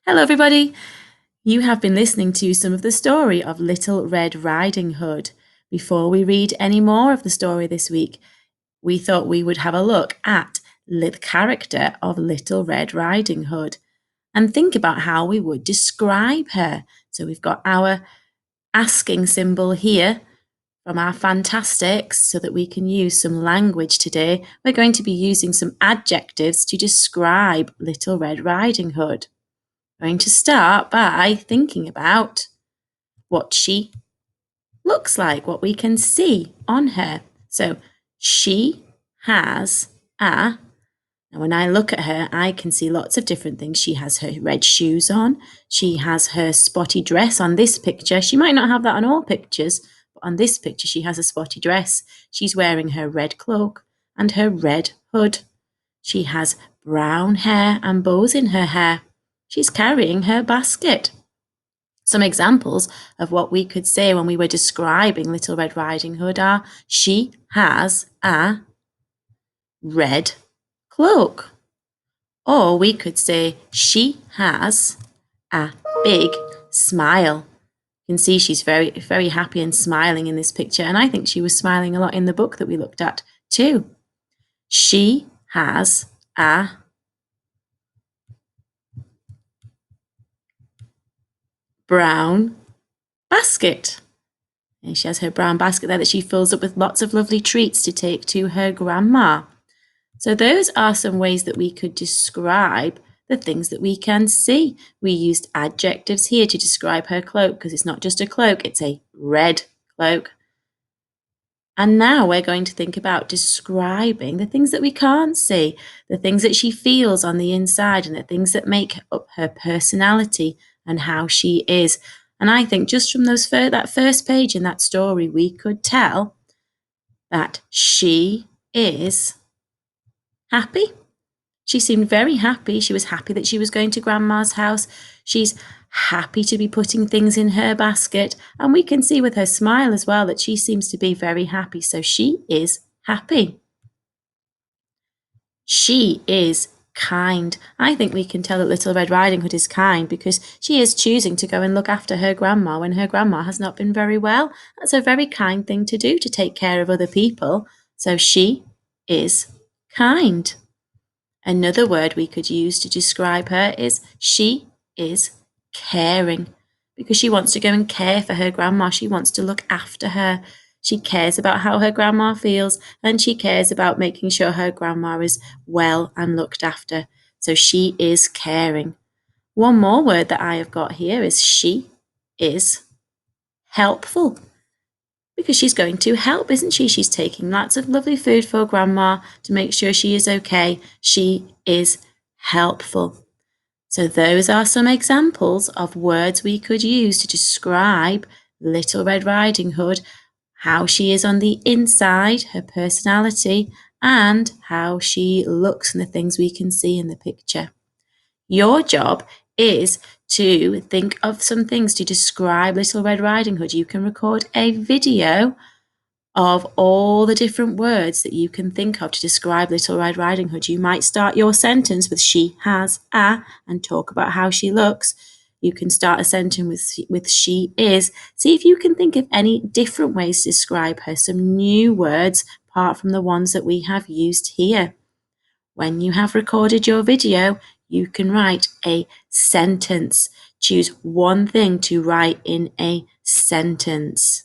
Hello everybody! You have been listening to some of the story of Little Red Riding Hood. Before we read any more of the story this week, we thought we would have a look at the character of Little Red Riding Hood and think about how we would describe her. So we've got our asking symbol here from our fantastics so that we can use some language today. We're going to be using some adjectives to describe Little Red Riding Hood. I'm going to start by thinking about what she looks like, what we can see on her. So she has a, now when I look at her, I can see lots of different things. She has her red shoes on. She has her spotty dress on this picture. She might not have that on all pictures, but on this picture she has a spotty dress. She's wearing her red cloak and her red hood. She has brown hair and bows in her hair. She's carrying her basket. Some examples of what we could say when we were describing Little Red Riding Hood are, she has a red cloak. Or we could say, she has a big smile. You can see she's very, very happy and smiling in this picture. And I think she was smiling a lot in the book that we looked at too. She has a brown basket. And she has her brown basket there that she fills up with lots of lovely treats to take to her grandma. So those are some ways that we could describe the things that we can see. We used adjectives here to describe her cloak because it's not just a cloak, it's a red cloak. And now we're going to think about describing the things that we can't see, the things that she feels on the inside and the things that make up her personality and how she is. And I think just from that first page in that story, we could tell that she is happy. She seemed very happy. She was happy that she was going to Grandma's house. She's happy to be putting things in her basket. And we can see with her smile as well that she seems to be very happy. So she is happy. She is kind. I think we can tell that Little Red Riding Hood is kind because she is choosing to go and look after her grandma when her grandma has not been very well. That's a very kind thing to do, to take care of other people. So she is kind. Another word we could use to describe her is she is caring because she wants to go and care for her grandma. She wants to look after her. She cares about how her grandma feels and she cares about making sure her grandma is well and looked after. So she is caring. One more word that I have got here is she is helpful. Because she's going to help, isn't she? She's taking lots of lovely food for Grandma to make sure she is okay. She is helpful. So those are some examples of words we could use to describe Little Red Riding Hood, how she is on the inside, her personality, and how she looks and the things we can see in the picture. Your job is to think of some things to describe Little Red Riding Hood. You can record a video of all the different words that you can think of to describe Little Red Riding Hood. You might start your sentence with she has a and talk about how she looks. You can start a sentence with she is. See if you can think of any different ways to describe her, some new words apart from the ones that we have used here. When you have recorded your video, you can write a sentence. Choose one thing to write in a sentence.